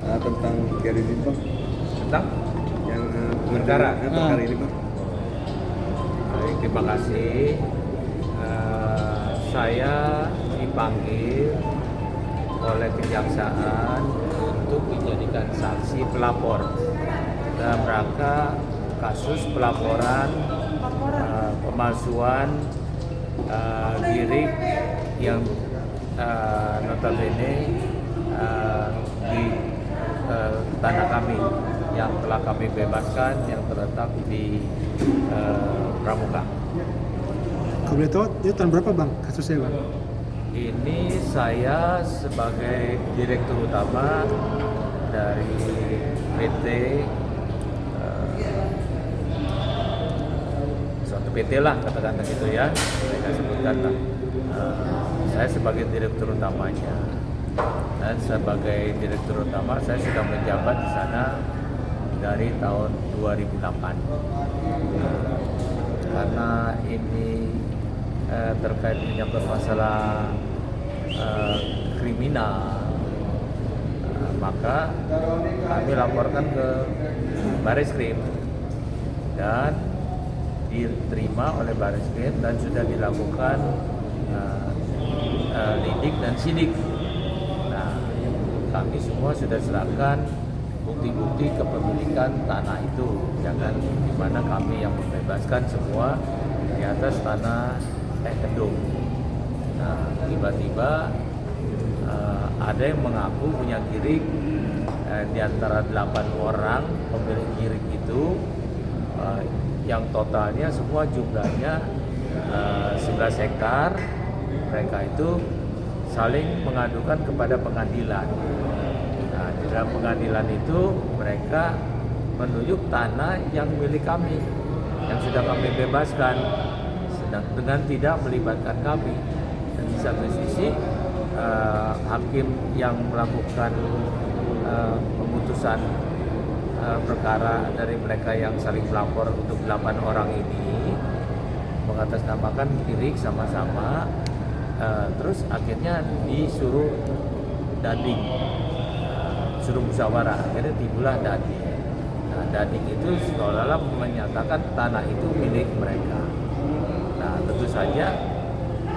Tentang Gary ini Bang, Tentang yang perkara ini Bang. baik, terima kasih. Saya dipanggil oleh kejaksaan untuk dijadikan saksi pelapor dalam rangka kasus pelaporan pemalsuan giring yang notabene di tanah kami yang telah kami bebaskan yang terletak di Pramuka. Kalau boleh tahu, itu tahun berapa Bang kasusnya Bang? Ini saya sebagai direktur utama dari PT suatu PT lah katakanlah gitu ya, mereka sebutkan lah. Saya sebagai direktur utamanya dan sebagai direktur utama saya sudah menjabat di sana dari tahun 2008. Karena ini terkait menyangkut masalah kriminal, maka kami laporkan ke Bareskrim dan diterima oleh Bareskrim dan sudah dilakukan lidik dan sidik. Nah, kami semua sudah serahkan bukti-bukti kepemilikan tanah itu, jangan di mana kami yang membebaskan semua di atas tanah Kedung. Nah, tiba-tiba ada yang mengaku punya giring di antara 8 orang pemilik giring itu, yang totalnya semua jumlahnya 11 hektar. Mereka itu saling mengadukan kepada pengadilan. Nah, di dalam pengadilan itu mereka menunjuk tanah yang milik kami, yang sudah kami bebaskan, dengan tidak melibatkan kami. Dan di satu sisi hakim yang melakukan pemutusan perkara dari mereka yang saling melapor untuk 8 orang ini mengatasnamakan giring sama-sama, terus akhirnya disuruh dading, suruh musyawarah, akhirnya timbullah dading. Nah, dading itu seolah-olah menyatakan tanah itu milik mereka. Nah, tentu saja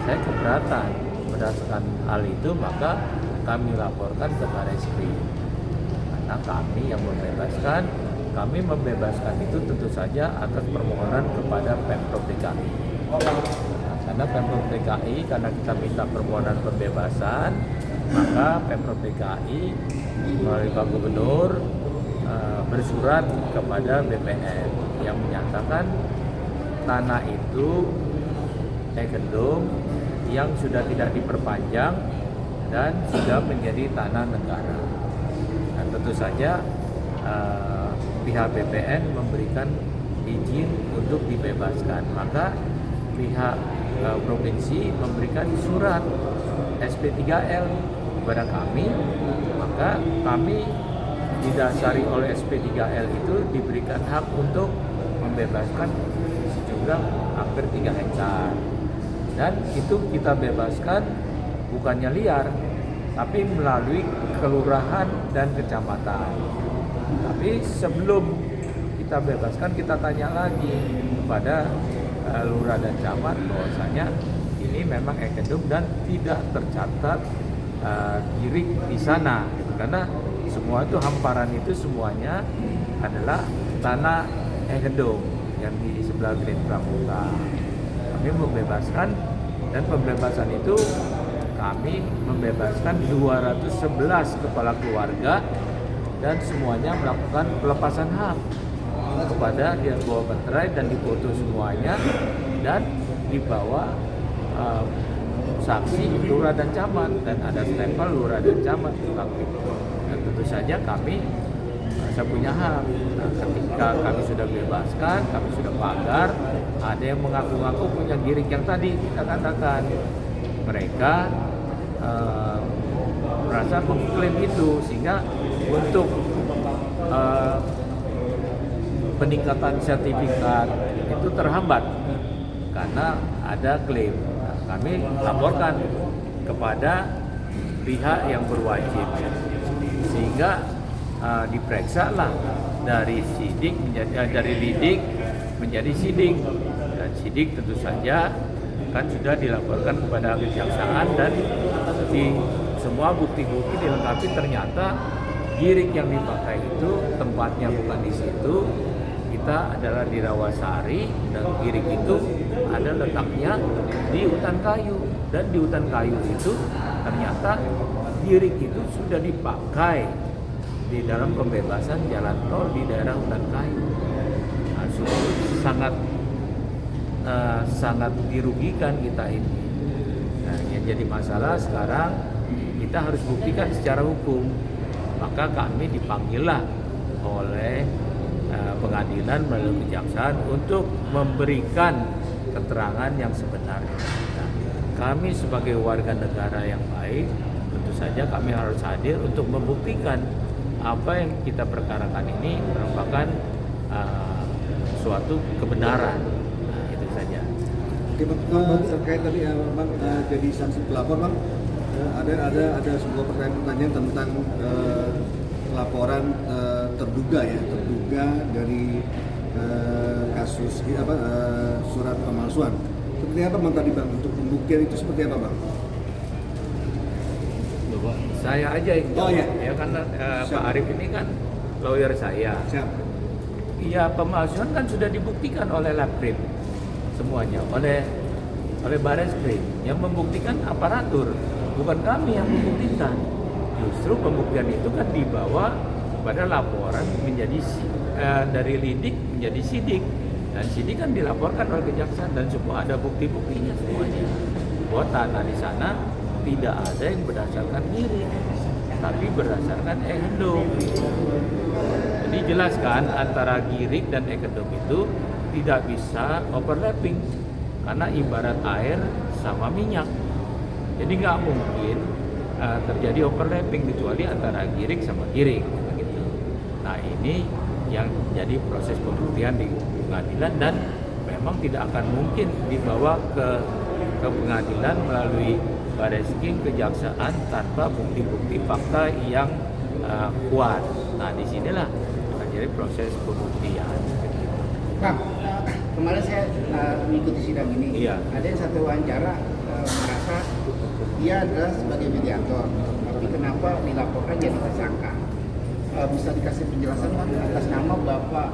saya keberatan berdasarkan hal itu, maka kami laporkan ke Bareskrim. Karena kami yang membebaskan, kami membebaskan itu tentu saja atas permohonan kepada Pemprov DKI. Nah, karena Pemprov DKI, karena kita minta permohonan pembebasan, maka Pemprov DKI melalui Pak Gubernur bersurat kepada BPN yang menyatakan tanah itu Kedung yang sudah tidak diperpanjang dan sudah menjadi tanah negara. Dan tentu saja pihak BPN memberikan izin untuk dibebaskan, maka pihak provinsi memberikan surat SP3L kepada kami, maka kami didasari oleh SP3L itu diberikan hak untuk membebaskan sejumlah hampir 3 hektar. Dan itu kita bebaskan bukannya liar, tapi melalui kelurahan dan kecamatan. Tapi sebelum kita bebaskan, kita tanya lagi kepada lurah dan camat bahwasanya ini memang Kedung dan tidak tercatat giring di sana, gitu. Karena semua itu hamparan itu semuanya adalah tanah Kedung yang di sebelah Green Pramuka. Kami membebaskan, dan pembebasan itu kami membebaskan 211 kepala keluarga dan semuanya melakukan pelepasan hak kepada dia bawa materai dan dipoto semuanya dan dibawa saksi lurah dan camat dan ada stempel lurah dan camat. Dan tentu saja kami saya punya hak. Nah, ketika kami sudah bebaskan, kami sudah pagar, ada yang mengaku-ngaku punya giring yang tadi kita katakan. Mereka merasa mengklaim itu, sehingga untuk peningkatan sertifikat itu terhambat karena ada klaim. Nah, kami laporkan kepada pihak yang berwajib, sehingga diperiksa lah dari sidik dari lidik menjadi sidik, dan sidik tentu saja kan sudah dilaporkan kepada kejaksaan dan di semua bukti-bukti dilengkapi, ternyata girik yang dipakai itu tempatnya bukan di situ, kita adalah di Rawasari dan girik itu ada letaknya di hutan kayu, dan di hutan kayu itu ternyata girik itu sudah dipakai di dalam pembebasan jalan tol di daerah hutan kayu. Nah, sangat dirugikan kita ini. Nah, yang jadi masalah sekarang kita harus buktikan secara hukum. Maka kami dipanggillah oleh pengadilan melalui kejaksaan untuk memberikan keterangan yang sebenarnya. Nah, kami sebagai warga negara yang baik, tentu saja kami harus hadir untuk membuktikan apa yang kita perkarakan ini merupakan suatu kebenaran. Nah, itu saja. Oke Bang, terkait tadi Bang jadi saksi pelapor Bang, ada sebuah pertanyaan tentang laporan terduga dari kasus surat pemalsuan. Seperti apa Bang tadi Bang, untuk pembuktian itu seperti apa Bang? Saya aja yang jawab. Ya karena Pak Arief ini kan lawyer saya. Siap. Iya, pemalsuan kan sudah dibuktikan oleh Laprim semuanya, oleh Bareskrim. Yang membuktikan aparatur, bukan kami yang membuktikan. Justru pembuktian itu kan dibawa pada laporan menjadi dari lidik menjadi sidik, dan sidik kan dilaporkan oleh kejaksaan dan semua ada bukti-buktinya semuanya. Bahwa tanah di sana tidak ada yang berdasarkan girik, tapi berdasarkan ekedom. Jadi jelaskan antara girik dan ekedom itu tidak bisa overlapping, karena ibarat air sama minyak. Jadi nggak mungkin terjadi overlapping kecuali antara girik sama girik. Gitu. Nah ini yang jadi proses pembuktian di pengadilan, dan memang tidak akan mungkin dibawa ke pengadilan melalui Bareskrim, kejaksaan tanpa bukti-bukti fakta yang kuat. Nah disinilah jadi proses pembuktian. Bang, kemarin saya mengikuti sidang ini. Iya. Ada yang satu wawancara merasa dia adalah sebagai mediator, tapi kenapa dilaporkan jadi tersangka? Bisa dikasih penjelasan Bang atas nama Bapak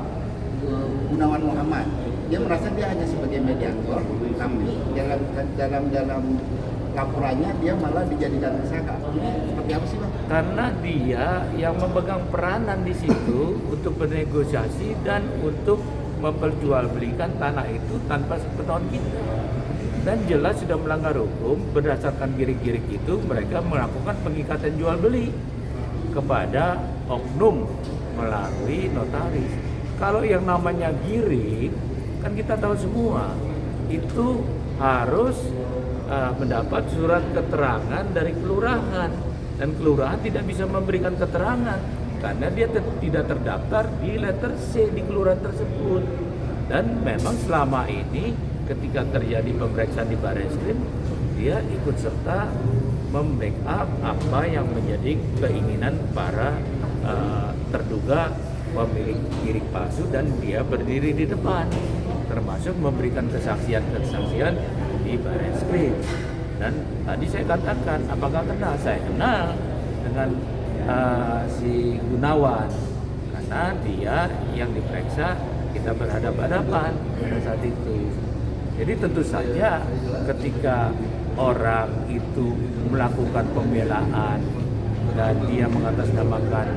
Gunawan Muhammad. Dia merasa dia hanya sebagai mediator, tapi dalam laporannya dia malah dijadikan tersangka. Ini seperti apa sih Bang? Karena dia yang memegang peranan di situ untuk bernegosiasi dan untuk memperjualbelikan tanah itu tanpa sepengetahuan kita. Dan jelas sudah melanggar hukum. Berdasarkan girik-girik itu mereka melakukan pengikatan jual beli kepada oknum melalui notaris. Kalau yang namanya girik kan kita tahu semua itu harus mendapat surat keterangan dari kelurahan, dan kelurahan tidak bisa memberikan keterangan karena dia tidak terdaftar di letter C di kelurahan tersebut. Dan memang selama ini ketika terjadi pemeriksaan di Bareskrim, dia ikut serta membackup apa yang menjadi keinginan para terduga pemilik girik palsu, dan dia berdiri di depan, termasuk memberikan kesaksian di Bareskrim. Dan tadi saya katakan, apakah kenal? Saya kenal dengan si Gunawan, karena dia yang diperiksa, kita berhadapan-hadapan pada saat itu. Jadi tentu saja ketika orang itu melakukan pembelaan dan dia mengatasnamakan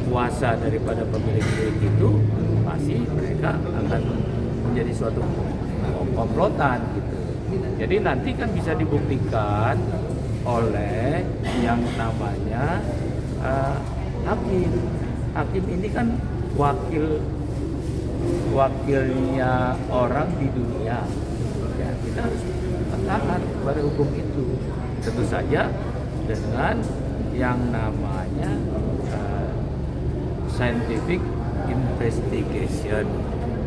kuasa daripada pemilik girik itu, pasti mereka akan menjadi suatu komplotan gitu. Jadi nanti kan bisa dibuktikan oleh yang namanya hakim. Hakim ini kan wakilnya orang di dunia. Ya, kita harus taat pada hukum itu. Tentu saja dengan yang namanya scientific investigation,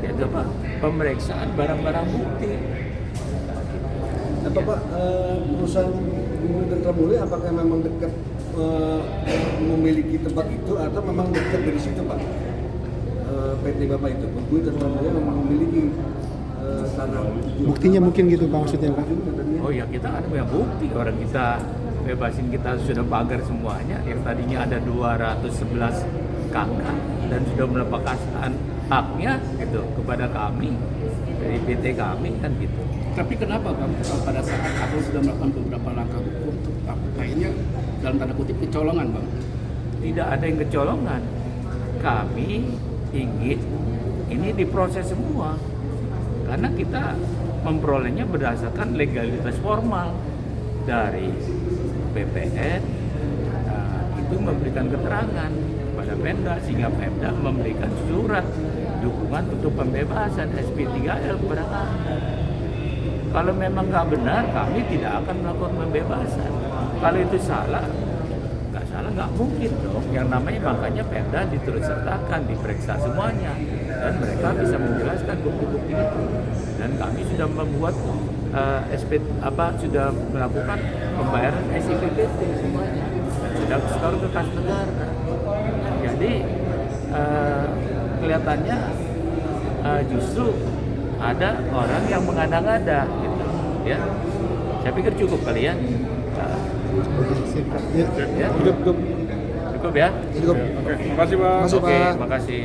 yaitu apa? Pemeriksaan barang-barang bukti. Atau Pak, perusahaan Bumi Putra Mulia apakah memang dekat memiliki tempat itu atau memang dekat dari situ Pak? PT Bapak itu, Bengkulu Terbangunya memang memiliki tanah. Buktinya mungkin gitu Pak maksudnya Pak? Oh ya, kita ada punya bukti, orang kita bebasin, kita sudah pagar semuanya yang tadinya ada 211 kakak dan sudah melepaskan haknya gitu kepada kami dari PT kami kan gitu. Tapi kenapa Bang pada saat Abang sudah melakukan beberapa langkah hukum, kayaknya dalam tanda kutip kecolongan Bang? Tidak ada yang kecolongan. Kami ingin ini diproses semua karena kita memperolehnya berdasarkan legalitas formal dari BPN. Itu memberikan keterangan pada Pemda sehingga Pemda memberikan surat dukungan untuk pembebasan SP3L kepada kami. Kalau memang nggak benar, kami tidak akan melakukan pembebasan. Kalau itu salah, nggak mungkin dong. Yang namanya makanya Pemda diturut sertakan, diperiksa semuanya, dan mereka bisa menjelaskan bukti-bukti itu. Dan kami sudah membuat sudah melakukan pembayaran SIPPT semuanya, dan sudah setor ke kas negara. Jadi kelihatannya justru ada orang yang mengada-ngada gitu, ya. Saya pikir cukup kali ya. Ya. Ya? Cukup. Cukup ya? Cukup. Oke, makasih Pak. Oke, makasih.